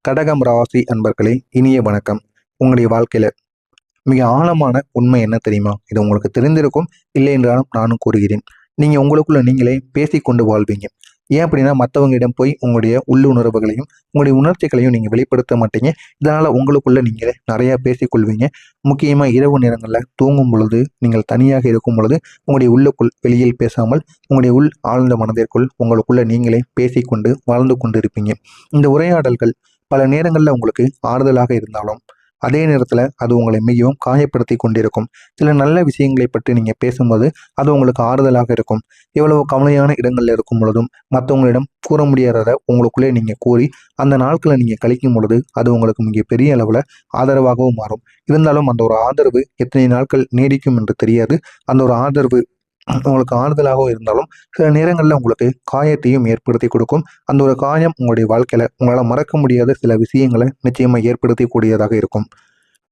கடகம் ராசி அன்பர்களே, இனிய வணக்கம். உங்களுடைய வாழ்க்கையில மிக ஆழமான உண்மை என்ன தெரியுமா? இது உங்களுக்கு தெரிந்திருக்கும், இல்லை என்றாலும் நானும் கூறுகிறேன். நீங்க உங்களுக்குள்ள நீங்களே பேசிக்கொண்டு வாழ்வீங்க. ஏன் அப்படின்னா, மற்றவங்களிடம் போய் உங்களுடைய உள்ளுணர்வுகளையும் உங்களுடைய உணர்ச்சிகளையும் நீங்க வெளிப்படுத்த மாட்டீங்க. இதனால உங்களுக்குள்ள நீங்களே நிறைய பேசிக்கொள்வீங்க. முக்கியமா இரவு நேரங்களில் தூங்கும் பொழுது, நீங்கள் தனியாக இருக்கும் பொழுது உங்களுடைய உள்ளுக்குள் வெளியில் பேசாமல் உங்களுடைய ஆழ்ந்த மனதிற்குள் உங்களுக்குள்ள நீங்களே பேசிக்கொண்டு வாழ்ந்து கொண்டு இருப்பீங்க. இந்த உரையாடல்கள் பல நேரங்களில் உங்களுக்கு ஆறுதலாக இருந்தாலும் அதே நேரத்தில் அது உங்களை மிகவும் காயப்படுத்தி கொண்டிருக்கும். சில நல்ல விஷயங்களை பற்றி நீங்கள் பேசும்போது அது உங்களுக்கு ஆறுதலாக இருக்கும். எவ்வளவு கவலையான இடங்களில் இருக்கும் பொழுதும் மற்றவங்களிடம் கூற முடியாததை உங்களுக்குள்ளே நீங்கள் கூறி அந்த நாட்களை நீங்கள் கழிக்கும் பொழுது அது உங்களுக்கு மிக பெரிய அளவில் ஆதரவாகவும் மாறும். இருந்தாலும் அந்த ஒரு ஆதரவு எத்தனை நாட்கள் நீடிக்கும் என்று தெரியாது. அந்த ஒரு ஆதரவு உங்களுக்கு ஆறுதலாகவும் இருந்தாலும் சில நேரங்களில் உங்களுக்கு காயத்தையும் ஏற்படுத்தி கொடுக்கும். அந்த ஒரு காயம் உங்களுடைய வாழ்க்கையில உங்களால் மறக்க முடியாத சில விஷயங்களை நிச்சயமாக ஏற்படுத்தக்கூடியதாக இருக்கும்.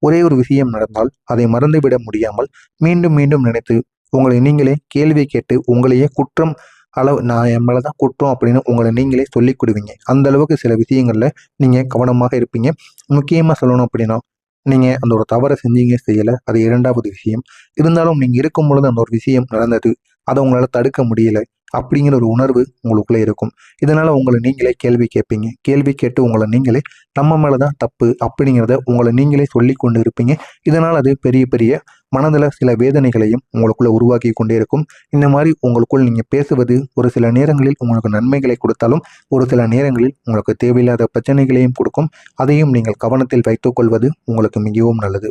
ஒரே ஒரு விஷயம் நடந்தால் அதை மறந்துவிட முடியாமல் மீண்டும் மீண்டும் நினைத்து உங்களை நீங்களே கேள்வி கேட்டு உங்களையே குற்றம் அளவு நான் என் மேலதான் குற்றம் அப்படின்னு உங்களை நீங்களே சொல்லிக் கொடுவீங்க. அந்த அளவுக்கு சில விஷயங்கள்ல நீங்க கவனமாக இருப்பீங்க. முக்கியமா சொல்லணும் அப்படின்னா, நீங்க அந்த ஒரு தவறை செஞ்சீங்க செய்யல, அது இரண்டாவது விஷயம். இருந்தாலும் நீங்க இருக்கும் பொழுது அந்த ஒரு விஷயம் நடந்தது, அதை உங்களால தடுக்க முடியல அப்படிங்கிற ஒரு உணர்வு உங்களுக்குள்ளே இருக்கும். இதனால உங்களை நீங்களே கேள்வி கேட்பீங்க. கேள்வி கேட்டு உங்களை நீங்களே நம்ம மேலதான் தப்பு அப்படிங்கிறத உங்களை நீங்களே சொல்லி கொண்டு இருப்பீங்க. இதனால் அது பெரிய பெரிய மனதில் சில வேதனைகளையும் உங்களுக்குள்ள உருவாக்கி கொண்டே இருக்கும். இந்த மாதிரி உங்களுக்குள் நீங்க பேசுவது ஒரு சில நேரங்களில் உங்களுக்கு நன்மைகளை கொடுத்தாலும் ஒரு சில நேரங்களில் உங்களுக்கு தேவையில்லாத பிரச்சனைகளையும் கொடுக்கும். அதையும் நீங்கள் கவனத்தில் வைத்துக் கொள்வது உங்களுக்கு மிகவும் நல்லது.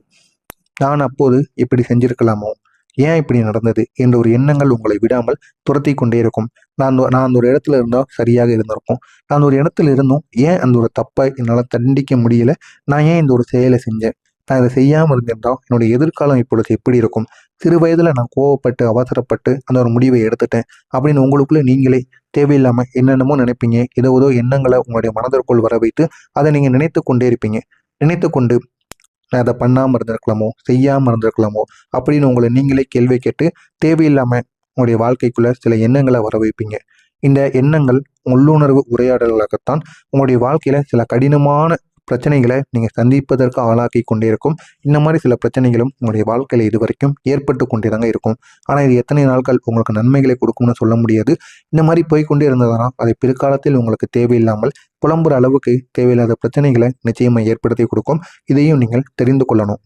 நான் அப்போது இப்படி செஞ்சிருக்கலாமோ, ஏன் இப்படி நடந்தது என்ற ஒரு எண்ணங்கள் உங்களை விடாமல் துரத்தி கொண்டே இருக்கும். நான் அந்த ஒரு இடத்துல இருந்தால் சரியாக இருந்திருக்கும். நான் ஒரு இடத்துல இருந்தும் ஏன் அந்த ஒரு தப்பை என்னால் தண்டிக்க முடியல, நான் ஏன் இந்த ஒரு செயலை செஞ்சேன், நான் இதை செய்யாமல் இருந்திருந்தால் என்னுடைய எதிர்காலம் இப்பொழுது எப்படி இருக்கும், சிறு வயதில் நான் கோவப்பட்டு அவசரப்பட்டு அந்த ஒரு முடிவை எடுத்துட்டேன் அப்படின்னு உங்களுக்குள்ளே நீங்களே தேவையில்லாமல் என்னென்னமோ நினைப்பீங்க. ஏதோ எண்ணங்களை உங்களுடைய மனதிற்குள் வர வைத்து அதை நீங்கள் நினைத்து கொண்டே இருப்பீங்க. நினைத்து கொண்டு நான் அதை பண்ணாமல் இருந்திருக்கலாமோ, செய்யாமல் இருந்திருக்கலாமோ அப்படின்னு உங்களை நீங்களே கேள்வி கேட்டு தேவையில்லாமல் உங்களுடைய வாழ்க்கைக்குள்ள சில எண்ணங்களை வர வைப்பீங்க. இந்த எண்ணங்கள் உள்ளுணர்வு உரையாடல்களாகத்தான் உங்களுடைய வாழ்க்கையில சில கடினமான பிரச்சனைகளை நீங்கள் சந்திப்பதற்கு ஆளாக்கி கொண்டே இருக்கும். இந்த மாதிரி சில பிரச்சனைகளும் உங்களுடைய வாழ்க்கையில இது வரைக்கும் ஏற்பட்டு கொண்டே தாங்க இருக்கும். ஆனால் இது எத்தனை நாட்கள் உங்களுக்கு நன்மைகளை கொடுக்கும்னு சொல்ல முடியாது. இந்த மாதிரி போய்கொண்டே இருந்ததுனா அதை பிற்காலத்தில் உங்களுக்கு தேவையில்லாமல் புலம்புற அளவுக்கு தேவையில்லாத பிரச்சனைகளை நிச்சயமா ஏற்படுத்தி கொடுக்கும். இதையும் நீங்கள் தெரிந்து கொள்ளணும்.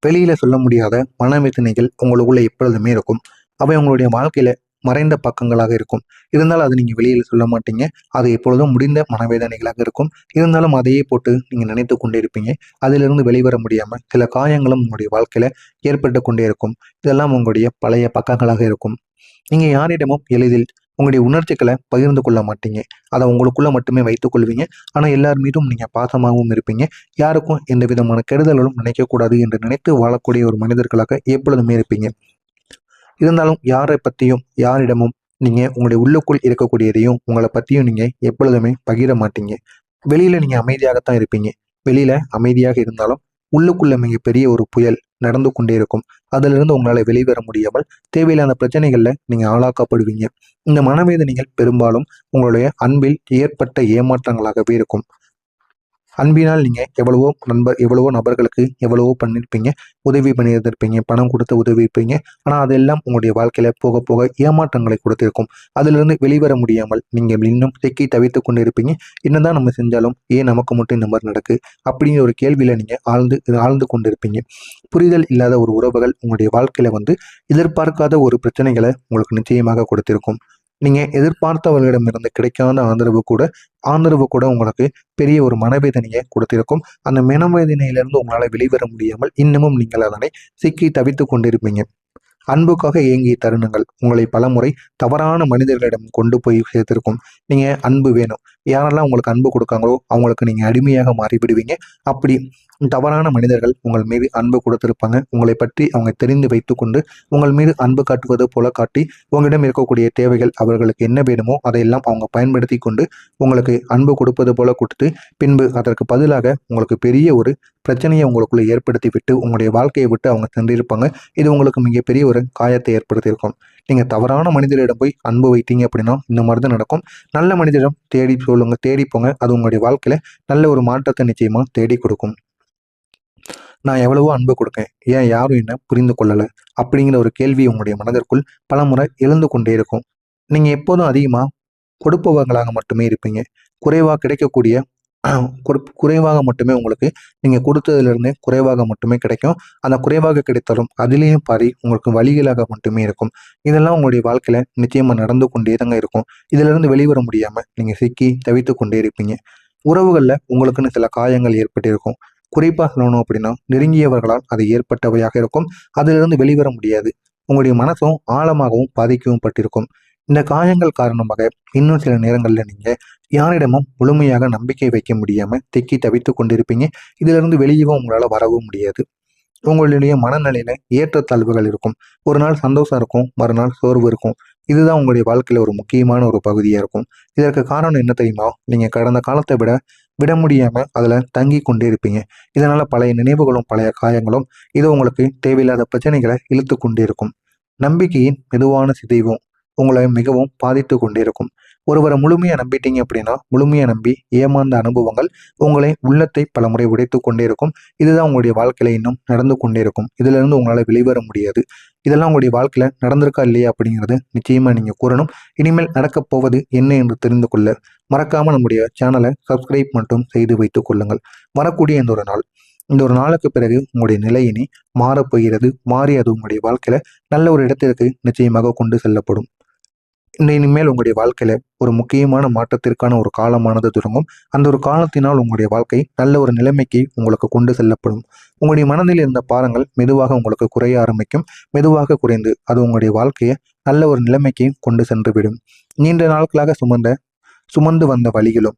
வெளியில சொல்ல முடியாத மனவேதனைகள் உங்களுக்குள்ள எப்பொழுதுமே இருக்கும். அவை உங்களுடைய வாழ்க்கையில மறைந்த பக்கங்களாக இருக்கும். இருந்தாலும் அது நீங்க வெளியில சொல்ல மாட்டீங்க. அது எப்பொழுதும் முடிந்த மனவேதனைகளாக இருக்கும். இருந்தாலும் அதையே போட்டு நீங்க நினைத்து கொண்டே இருப்பீங்க. அதிலிருந்து வெளிவர முடியாம சில காயங்களும் உங்களுடைய வாழ்க்கையில ஏற்பட்டு கொண்டே இருக்கும். இதெல்லாம் உங்களுடைய பழைய பக்கங்களாக இருக்கும். நீங்க யாரிடமும் எளிதில் உங்களுடைய உணர்ச்சிகளை பகிர்ந்து கொள்ள மாட்டீங்க. அதை உங்களுக்குள்ள மட்டுமே வைத்துக் கொள்வீங்க. ஆனா எல்லார் மீதும் நீங்க பாசமாகவும் இருப்பீங்க. யாருக்கும் எந்த விதமான கெடுதலும் நினைக்கக்கூடாது என்று நினைத்து வாழக்கூடிய ஒரு மனிதர்களாக எப்பொழுதுமே இருப்பீங்க. இருந்தாலும் யாரை பற்றியும் யாரிடமும் நீங்கள் உங்களுடைய உள்ளுக்குள் இருக்கக்கூடியதையும் உங்களை பற்றியும் நீங்கள் எப்பொழுதுமே பகிர மாட்டீங்க. வெளியில் நீங்கள் அமைதியாகத்தான் இருப்பீங்க. வெளியில் அமைதியாக இருந்தாலும் உள்ளுக்குள்ள மிகப்பெரிய ஒரு புயல் நடந்து கொண்டே இருக்கும். அதிலிருந்து உங்களால் வெளிவர முடியாமல் தேவையில்லாத பிரச்சனைகளில் நீங்கள் ஆளாக்கப்படுவீங்க. இந்த மனவேதனைகள் பெரும்பாலும் உங்களுடைய அன்பில் ஏற்பட்ட ஏமாற்றங்களாகவே இருக்கும். அன்பினால் நீங்கள் எவ்வளவோ நபர்களுக்கு எவ்வளவோ பண்ணியிருப்பீங்க, உதவி பண்ணியிருந்திருப்பீங்க, பணம் கொடுத்து உதவி இருப்பீங்க. ஆனால் அதெல்லாம் உங்களுடைய வாழ்க்கையில் போக போக ஏமாற்றங்களை கொடுத்திருக்கும். அதிலிருந்து வெளிவர முடியாமல் நீங்கள் இன்னும் சிக்கி தவித்து கொண்டு இருப்பீங்க. என்னதான் நம்ம செஞ்சாலும் ஏன் நமக்கு மட்டும் இந்த மாதிரி நடக்கு அப்படிங்கிற ஒரு கேள்வியில் நீங்கள் ஆழ்ந்து கொண்டு இருப்பீங்க. புரிதல் இல்லாத ஒரு உறவுகள் உங்களுடைய வாழ்க்கையில் எதிர்பார்க்காத ஒரு பிரச்சனைகளை உங்களுக்கு நிச்சயமாக கொடுத்திருக்கும். நீங்கள் எதிர்பார்த்தவர்களிடமிருந்து கிடைக்காத ஆதரவு கூட உங்களுக்கு பெரிய ஒரு மனவேதனையை கொடுத்திருக்கும். அந்த மனவேதனையிலிருந்து உங்களால் வெளிவர முடியாமல் இன்னமும் நீங்கள் அதனை சிக்கி தவித்து கொண்டிருப்பீங்க. அன்புக்காக ஏங்கிய தருணங்கள் உங்களை பலமுறை தவறான மனிதர்களிடம் கொண்டு போய் சேர்த்திருக்கும். நீங்க அன்பு வேணும், யாரெல்லாம் உங்களுக்கு அன்பு கொடுக்காங்களோ அவங்களுக்கு நீங்க அடிமையாக மாறிவிடுவீங்க. அப்படி தவறான மனிதர்கள் உங்கள் மீது அன்பு கொடுத்திருப்பாங்க. உங்களை பற்றி அவங்க தெரிந்து வைத்துக்கொண்டு உங்கள் மீது அன்பு காட்டுவது போல காட்டி உங்களிடம் இருக்கக்கூடிய தேவைகள் அவர்களுக்கு என்ன வேணுமோ அதையெல்லாம் அவங்க பயன்படுத்தி கொண்டு உங்களுக்கு அன்பு கொடுப்பது போல கொடுத்து பின்பு அதற்கு பதிலாக உங்களுக்கு பெரிய ஒரு பிரச்சனையை உங்களுக்குள்ள ஏற்படுத்தி விட்டு உங்களுடைய வாழ்க்கையை விட்டு அவங்க சென்றிருப்பாங்க. இது உங்களுக்கு மிகப்பெரிய ஒரு காயத்தை ஏற்படுத்தியிருக்கும். நீங்க தவறான மனிதரிடம் போய் அன்பு வைத்தீங்க அப்படின்னா இந்த மாதிரி தான் நடக்கும். நல்ல மனிதரிடம் தேடி சொல்லுங்க, தேடி போங்க. அது உங்களுடைய வாழ்க்கையில நல்ல ஒரு மாற்றத்தை நிச்சயமா தேடி கொடுக்கும். நான் எவ்வளவோ அன்பு கொடுக்கேன், ஏன் யாரும் என்ன புரிந்து கொள்ளல அப்படிங்கிற ஒரு கேள்வி உங்களுடைய மனதிற்குள் பலமுறை எழுந்து கொண்டே இருக்கும். நீங்க எப்போதும் அதிகமா கொடுப்பவர்களாக மட்டுமே இருப்பீங்க. குறைவா கிடைக்கக்கூடிய குறைவாக மட்டுமே உங்களுக்கு நீங்க கொடுத்ததிலிருந்து குறைவாக மட்டுமே கிடைக்கும். அந்த குறைவாக கிடைத்தாலும் அதிலேயும் பாதி உங்களுக்கு வழிகளாக மட்டுமே இருக்கும். இதெல்லாம் உங்களுடைய வாழ்க்கையில நிச்சயமா நடந்து கொண்டே தாங்க இருக்கும். இதிலிருந்து வெளிவர முடியாம நீங்க சிக்கி தவித்துக் கொண்டே இருப்பீங்க. உறவுகள்ல உங்களுக்குன்னு சில காயங்கள் ஏற்பட்டிருக்கும். குறிப்பா சொல்லணும் அப்படின்னா, நெருங்கியவர்களால் அது ஏற்பட்டவையாக இருக்கும். அதிலிருந்து வெளிவர முடியாது. உங்களுடைய மனசும் ஆழமாகவும் பாதிக்கவும் பட்டிருக்கும். இந்த காயங்கள் காரணமாக இன்னும் சில நேரங்கள்ல நீங்க யாரிடமும் முழுமையாக நம்பிக்கை வைக்க முடியாம திக்கி தவித்துக் கொண்டிருப்பீங்க. இதிலிருந்து வெளியவும் உங்களால வரவும் முடியாது. உங்களுடைய மனநிலையில ஏற்றத்தாழ்வுகள் இருக்கும். ஒரு நாள் சந்தோஷம் இருக்கும், மறுநாள் சோர்வு இருக்கும். இதுதான் உங்களுடைய வாழ்க்கையில ஒரு முக்கியமான ஒரு பகுதியா இருக்கும். இதற்கு காரணம் என்ன தெரியுமா? நீங்க கடந்த காலத்தை விட விட முடியாம அதுல தங்கி கொண்டே இருப்பீங்க. இதனால பழைய நினைவுகளும் பழைய காயங்களும் இது உங்களுக்கு தேவையில்லாத பிரச்சனைகளை இழுத்து கொண்டே இருக்கும். நம்பிக்கையின் மெதுவான சிதைவும் உங்களை மிகவும் பாதித்து கொண்டே இருக்கும். ஒருவரை முழுமையா நம்பிட்டீங்க அப்படின்னா, முழுமையா நம்பி ஏமாந்த அனுபவங்கள் உங்களை உள்ளத்தை பலமுறை உடைத்து கொண்டே இருக்கும். இதுதான் உங்களுடைய வாழ்க்கையில இன்னும் நடந்து கொண்டே இருக்கும். இதுல இருந்து உங்களால வெளிவர முடியாது. இதெல்லாம் உங்களுடைய வாழ்க்கையில நடந்திருக்கா இல்லையா அப்படிங்கிறது நிச்சயமா நீங்க கூறணும். இனிமேல் நடக்கப் போவது என்ன என்று தெரிந்து கொள்ள மறக்காம நம்முடைய சேனலை சப்ஸ்கிரைப் மட்டும் செய்து வைத்துக் கொள்ளுங்கள். வரக்கூடிய இந்த ஒரு நாளுக்கு பிறகு உங்களுடைய நிலை இனி மாறப்போகிறது. மாறி அது உங்களுடைய வாழ்க்கையில நல்ல ஒரு இடத்திற்கு நிச்சயமாக கொண்டு செல்லப்படும். இனிமேல் உங்களுடைய வாழ்க்கையில ஒரு முக்கியமான மாற்றத்திற்கான ஒரு காலமானது தொடங்கும். அந்த ஒரு காலத்தினால் உங்களுடைய வாழ்க்கை நல்ல ஒரு நிலைமைக்கு உங்களுக்கு கொண்டு செல்லப்படும். உங்களுடைய மனதில் இருந்த பாரங்கள் மெதுவாக உங்களுக்கு குறைய ஆரம்பிக்கும். மெதுவாக குறைந்து அது உங்களுடைய வாழ்க்கையை நல்ல ஒரு நிலைமைக்கு கொண்டு சென்று விடும். நீண்ட நாட்களாக சுமந்து வந்த வழிகளும்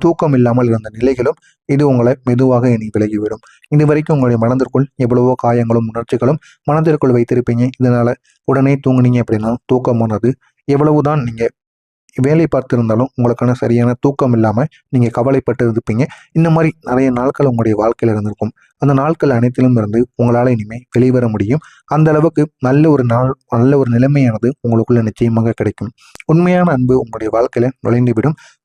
தூக்கம் இல்லாமல் இருந்த நிலைகளும் இது உங்களை மெதுவாக இனி விலகிவிடும். இது வரைக்கும் உங்களுடைய மனதிற்குள் எவ்வளவோ காயங்களும் உணர்ச்சிகளும் மனதிற்குள் வைத்திருப்பீங்க. இதனால உடனே தூங்குனீங்க அப்படின்னா தூக்கமானது எவ்வளவுதான் நீங்க வேலை பார்த்திருந்தாலும் உங்களுக்கான சரியான தூக்கம் இல்லாம நீங்க கவலைப்பட்டு இருப்பீங்க. இந்த மாதிரி நிறைய நாட்கள் உங்களுடைய வாழ்க்கையில இருந்திருக்கும். அந்த நாட்கள் அனைத்திலும் இருந்து உங்களால இனிமே வெளிவர முடியும். அந்த அளவுக்கு நல்ல ஒரு நிலைமையானது உங்களுக்குள்ள நிச்சயமாக கிடைக்கும். உண்மையான அன்பு உங்களுடைய வாழ்க்கையில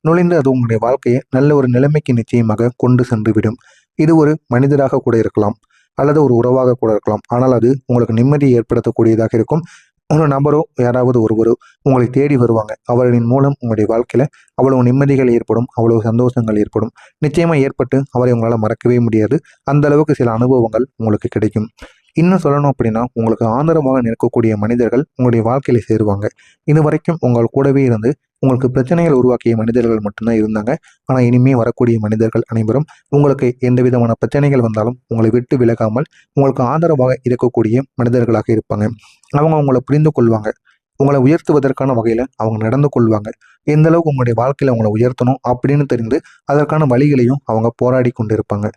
நுழைந்து அது உங்களுடைய வாழ்க்கையை நல்ல ஒரு நிலைமைக்கு நிச்சயமாக கொண்டு சென்று விடும். இது ஒரு மனிதராக கூட இருக்கலாம், அல்லது ஒரு உறவாக கூட இருக்கலாம். ஆனால் அது உங்களுக்கு நிம்மதியை ஏற்படுத்தக்கூடியதாக இருக்கும். ஒரு நபரோ யாராவது ஒருவரோ உங்களை தேடி வருவாங்க. அவர்களின் மூலம் உங்களுடைய வாழ்க்கையில அவ்வளவு நிம்மதிகள் ஏற்படும், அவ்வளவு சந்தோஷங்கள் ஏற்படும். நிச்சயமா ஏற்பட்டு அவரை உங்களால் மறக்கவே முடியாது. அந்த அளவுக்கு சில அனுபவங்கள் உங்களுக்கு கிடைக்கும். இன்னும் சொல்லணும் அப்படின்னா, உங்களுக்கு ஆதரவாக நிற்கக்கூடிய மனிதர்கள் உங்களுடைய வாழ்க்கையில சேருவாங்க. இது வரைக்கும் உங்கள் கூடவே இருந்து உங்களுக்கு பிரச்சனைகள் உருவாக்கிய மனிதர்கள் மட்டும்தான் இருந்தாங்க. ஆனால் இனிமே வரக்கூடிய மனிதர்கள் அனைவரும் உங்களுக்கு எந்த விதமான பிரச்சனைகள் வந்தாலும் உங்களை விட்டு விலகாமல் உங்களுக்கு ஆதரவாக இருக்கக்கூடிய மனிதர்களாக இருப்பாங்க. அவங்க உங்களை புரிந்து கொள்வாங்க. உங்களை உயர்த்துவதற்கான வகையில அவங்க நடந்து கொள்வாங்க. எந்த அளவுக்கு உங்களுடைய வாழ்க்கையில உங்களை உயர்த்தணும் அப்படின்னு தெரிந்து அதற்கான வழிகளையும் அவங்க போராடி கொண்டிருப்பாங்க.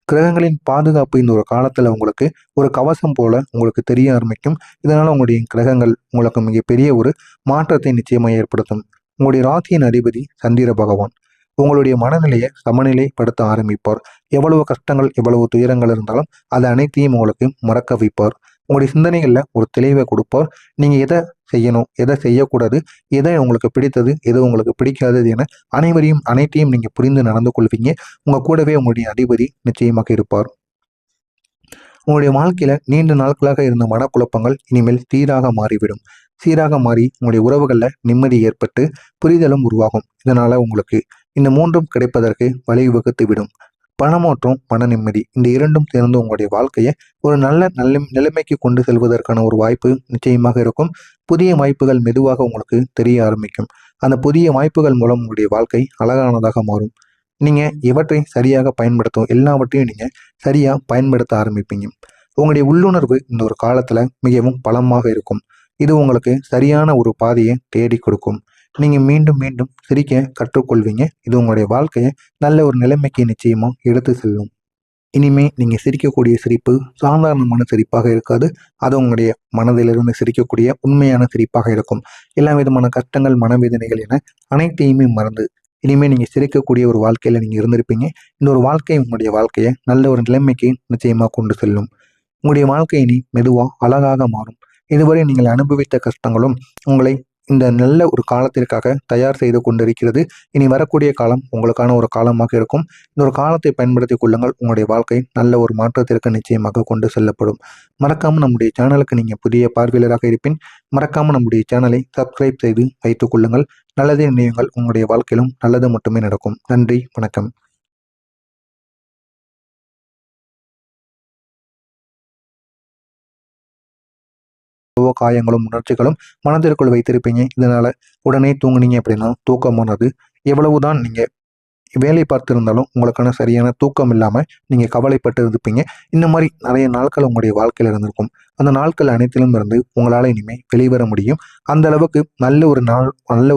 கிரகங்களின் பாதுகாப்பு இந்த ஒரு காலத்துல உங்களுக்கு ஒரு கவசம் போல உங்களுக்கு தெரிய ஆரம்பிக்கும். இதனால உங்களுடைய கிரகங்கள் உங்களுக்கு மிகப்பெரிய ஒரு மாற்றத்தை நிச்சயமாக ஏற்படுத்தும். உங்களுடைய ராசியின் அதிபதி சந்திர பகவான் உங்களுடைய மனநிலையை சமநிலைப்படுத்த ஆரம்பிப்பார். எவ்வளவு கஷ்டங்கள் எவ்வளவு துயரங்கள் இருந்தாலும் அது அனைத்தையும் உங்களுக்கு மறக்க வைப்பார். உங்களுடைய சிந்தனைகளில் ஒரு தெளிவை கொடுப்பார். நீங்கள் எதை செய்யணும், எதை செய்யக்கூடாது, எதை உங்களுக்கு பிடித்தது, எது உங்களுக்கு பிடிக்காதது என அனைத்தையும் நீங்கள் புரிந்து நடந்து கொள்வீங்க. உங்கள் கூடவே உங்களுடைய அதிபதி நிச்சயமாக இருப்பார். உங்களுடைய வாழ்க்கையில நீண்ட நாட்களாக இருந்த மனக்குழப்பங்கள் இனிமேல் சீராக மாறி உங்களுடைய உறவுகளில் நிம்மதி ஏற்பட்டு புரிதலும் உருவாகும். இதனால உங்களுக்கு இந்த மூன்றும் கிடைப்பதற்கு வழிவகுத்து விடும். பணமோற்றம், மன நிம்மதி இந்த இரண்டும் சேர்ந்து உங்களுடைய வாழ்க்கையை ஒரு நல்ல நிலைமைக்கு கொண்டு செல்வதற்கான ஒரு வாய்ப்பு நிச்சயமாக இருக்கும். புதிய வாய்ப்புகள் மெதுவாக உங்களுக்கு தெரிய ஆரம்பிக்கும். அந்த புதிய வாய்ப்புகள் மூலம் உங்களுடைய வாழ்க்கை அழகானதாக மாறும். நீங்க இவற்றை சரியாக பயன்படுத்தும் எல்லாவற்றையும் நீங்க சரியா பயன்படுத்த ஆரம்பிப்பீங்க. உங்களுடைய உள்ளுணர்வு இந்த ஒரு காலத்துல மிகவும் பலமாக இருக்கும். இது உங்களுக்கு சரியான ஒரு பாதையை தேடி கொடுக்கும். நீங்க மீண்டும் மீண்டும் சிரிக்க கற்றுக்கொள்வீங்க. இது உங்களுடைய வாழ்க்கையை நல்ல ஒரு நிலைமைக்கு நிச்சயமா எடுத்து செல்லும். இனிமே நீங்க சிரிக்கக்கூடிய சிரிப்பு சாதாரணமான சிரிப்பாக இருக்காது. அது உங்களுடைய மனதிலிருந்து சிரிக்கக்கூடிய உண்மையான சிரிப்பாக இருக்கும். எல்லா விதமான கஷ்டங்கள், மனவேதனைகள் என அனைத்தையுமே மறந்து இனிமே நீங்க சிரிக்கக்கூடிய ஒரு வாழ்க்கையில நீங்க இருந்திருப்பீங்க. இந்த ஒரு வாழ்க்கை உங்களுடைய வாழ்க்கையை நல்ல ஒரு நிலைமைக்கு நிச்சயமா கொண்டு செல்லும். உங்களுடைய வாழ்க்கை இனி மெதுவா அழகாக மாறும். இதுவரை நீங்கள் அனுபவித்த கஷ்டங்களும் உங்களை இந்த நல்ல ஒரு காலத்திற்காக தயார் செய்து கொண்டிருக்கிறது. இனி வரக்கூடிய காலம் உங்களுக்கான ஒரு காலமாக இருக்கும். இந்த ஒரு காலத்தை பயன்படுத்திக் கொள்ளுங்கள். உங்களுடைய வாழ்க்கை நல்ல ஒரு மாற்றத்திற்கு நிச்சயமாக கொண்டு செல்லப்படும். மறக்காம நம்முடைய சேனலுக்கு நீங்க புதிய பார்வையாளராக இருப்பின் மறக்காம நம்முடைய சேனலை சப்ஸ்கிரைப் செய்து வைத்துக் கொள்ளுங்கள். நல்லதே நினைவுங்கள். உங்களுடைய வாழ்க்கையிலும் நல்லது மட்டுமே நடக்கும். நன்றி, வணக்கம். காயங்களும் உணர்ச்சிகளும் மனதிற்குள் வைத்திருப்பீங்க. இதனால உடனே தூங்குனீங்க அப்படின்னா தூக்கமானது எவ்வளவுதான் நீங்க வேலை பார்த்திருந்தாலும் உங்களுக்கான சரியான தூக்கம் இல்லாம நீங்க கவலைப்பட்டு இருப்பீங்க. இந்த மாதிரி நிறைய நாட்கள் உங்களுடைய வாழ்க்கையில இருந்திருக்கும். அந்த நாட்கள் அனைத்திலும் இருந்து உங்களால இனிமே வெளிவர முடியும். அந்த அளவுக்கு நல்ல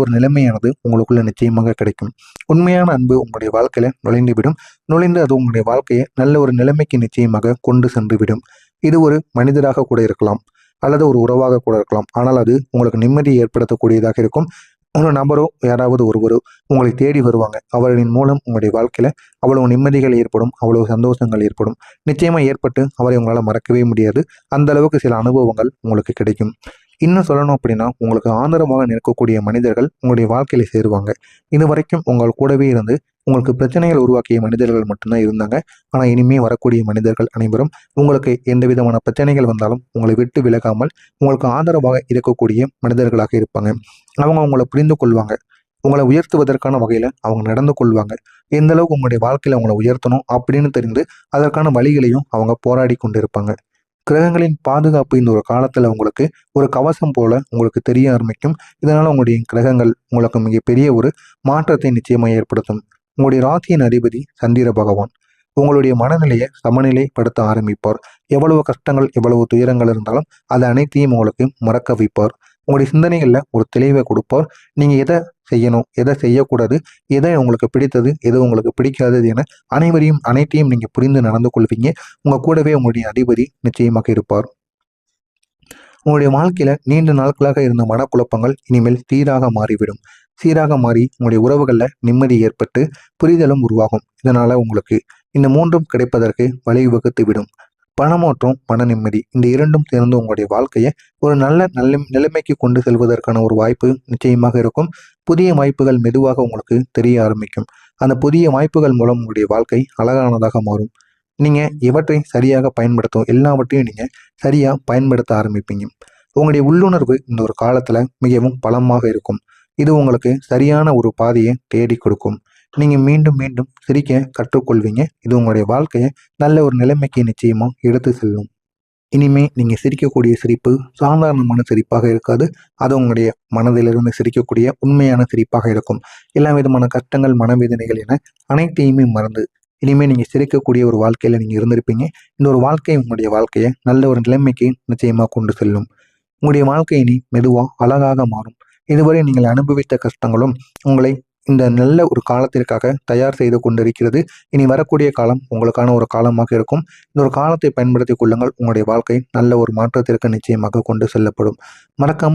ஒரு நிலைமையானது உங்களுக்குள்ள நிச்சயமாக கிடைக்கும். உண்மையான அன்பு உங்களுடைய வாழ்க்கையில நுழைந்துவிடும். நுழைந்து அது உங்களுடைய வாழ்க்கையை நல்ல ஒரு நிலைமைக்கு நிச்சயமாக கொண்டு சென்று விடும். இது ஒரு மனிதராக கூட இருக்கலாம், அல்லது ஒரு உறவாக கூட இருக்கலாம். ஆனால் அது உங்களுக்கு நிம்மதியை ஏற்படுத்தக்கூடியதாக இருக்கும். ஒரு நபரோ யாராவது ஒருவரோ உங்களை தேடி வருவாங்க. அவர்களின் மூலம் உங்களுடைய வாழ்க்கையில அவ்வளவு நிம்மதிகள் ஏற்படும், அவ்வளவு சந்தோஷங்கள் ஏற்படும். நிச்சயமா ஏற்பட்டு அவரை உங்களால் மறக்கவே முடியாது. அந்த அளவுக்கு சில அனுபவங்கள் உங்களுக்கு கிடைக்கும். இன்னும் சொல்லணும் அப்படின்னா, உங்களுக்கு ஆதரவாக நிற்கக்கூடிய மனிதர்கள் உங்களுடைய வாழ்க்கையில சேருவாங்க. இது வரைக்கும் உங்கள் கூடவே இருந்து உங்களுக்கு பிரச்சனைகள் உருவாக்கிய மனிதர்கள் மட்டும்தான் இருந்தாங்க. ஆனால் இனிமே வரக்கூடிய மனிதர்கள் அனைவரும் உங்களுக்கு எந்த விதமான பிரச்சனைகள் வந்தாலும் உங்களை விட்டு விலகாமல் உங்களுக்கு ஆதரவாக இருக்கக்கூடிய மனிதர்களாக இருப்பாங்க. அவங்க உங்களை புரிந்து கொள்வாங்க. உங்களை உயர்த்துவதற்கான வகையில் அவங்க நடந்து கொள்வாங்க. எந்த அளவுக்கு உங்களுடைய வாழ்க்கையில் அவங்களை உயர்த்தணும் அப்படின்னு தெரிந்து அதற்கான வழிகளையும் அவங்க போராடி கொண்டிருப்பாங்க. கிரகங்களின் பாதுகாப்பு இந்த ஒரு காலத்தில் உங்களுக்கு ஒரு கவசம் போல உங்களுக்கு தெரிய ஆரம்பிக்கும். இதனால் உங்களுடைய கிரகங்கள் உங்களுக்கு மிகப்பெரிய ஒரு மாற்றத்தை நிச்சயமாக ஏற்படுத்தும். உங்களுடைய ராசியின் அதிபதி சந்திர பகவான் உங்களுடைய மனநிலையை சமநிலைப்படுத்த ஆரம்பிப்பார். எவ்வளவு கஷ்டங்கள் எவ்வளவு துயரங்கள் இருந்தாலும் அது அனைத்தையும் உங்களுக்கு மறக்க வைப்பார். உங்களுடைய சிந்தனைகளில் ஒரு தெளிவை கொடுப்பார். நீங்கள் எதை செய்யணும், எதை செய்யக்கூடாது, எதை உங்களுக்கு பிடித்தது, எது உங்களுக்கு பிடிக்காதது என அனைத்தையும் நீங்கள் புரிந்து நடந்து கொள்வீங்க. உங்கள் கூடவே உங்களுடைய அதிபதி நிச்சயமாக இருப்பார். உங்களுடைய வாழ்க்கையில நீண்ட நாட்களாக இருந்த மனக்குழப்பங்கள் இனிமேல் சீராக மாறி உங்களுடைய உறவுகளில் நிம்மதி ஏற்பட்டு புரிதலும் உருவாகும். இதனால உங்களுக்கு இந்த மூன்றும் கிடைப்பதற்கு வழிவகுத்து விடும். பணமாற்றம், மன நிம்மதி இந்த இரண்டும் சேர்ந்து உங்களுடைய வாழ்க்கையை ஒரு நல்ல நிலைமைக்கு கொண்டு செல்வதற்கான ஒரு வாய்ப்பு நிச்சயமாக இருக்கும். புதிய வாய்ப்புகள் மெதுவாக உங்களுக்கு தெரிய ஆரம்பிக்கும். அந்த புதிய வாய்ப்புகள் மூலம் உங்களுடைய வாழ்க்கை அழகானதாக மாறும். நீங்க இவற்றை சரியாக பயன்படுத்தும் எல்லாவற்றையும் நீங்க சரியா பயன்படுத்த ஆரம்பிப்பீங்க. உங்களுடைய உள்ளுணர்வு இந்த ஒரு காலத்துல மிகவும் பலமாக இருக்கும். இது உங்களுக்கு சரியான ஒரு பாதையை தேடி கொடுக்கும். நீங்க மீண்டும் மீண்டும் சிரிக்க கற்றுக்கொள்வீங்க. இது உங்களுடைய வாழ்க்கையை நல்ல ஒரு நிலைமைக்கு நிச்சயமா எடுத்து செல்லும். இனிமே நீங்க சிரிக்கக்கூடிய சிரிப்பு சாதாரணமான சிரிப்பாக இருக்காது. அது உங்களுடைய மனதிலிருந்து சிரிக்கக்கூடிய உண்மையான சிரிப்பாக இருக்கும். எல்லா விதமான கஷ்டங்கள், மனவேதனைகள் என அனைத்தையுமே மறந்து இனிமே நீங்க சிரிக்கக்கூடிய ஒரு வாழ்க்கையில நீங்க இருந்திருப்பீங்க. இந்த ஒரு வாழ்க்கை உங்களுடைய வாழ்க்கையை நல்ல ஒரு நிலைமைக்கு நிச்சயமா கொண்டு செல்லும். உங்களுடைய வாழ்க்கை இனி மெதுவா அழகாக மாறும். இதுவரை நீங்கள் அனுபவித்த கஷ்டங்களும் உங்களை இந்த நல்ல ஒரு காலத்திற்காக தயார் செய்து கொண்டிருக்கிறது. இனி வரக்கூடிய காலம் உங்களுக்கான ஒரு காலமாக இருக்கும். இந்த ஒரு காலத்தை பயன்படுத்திக் கொள்ளுங்கள். உங்களுடைய வாழ்க்கை நல்ல ஒரு மாற்றத்திற்கு நிச்சயமாக கொண்டு செல்லப்படும். மறக்காமல்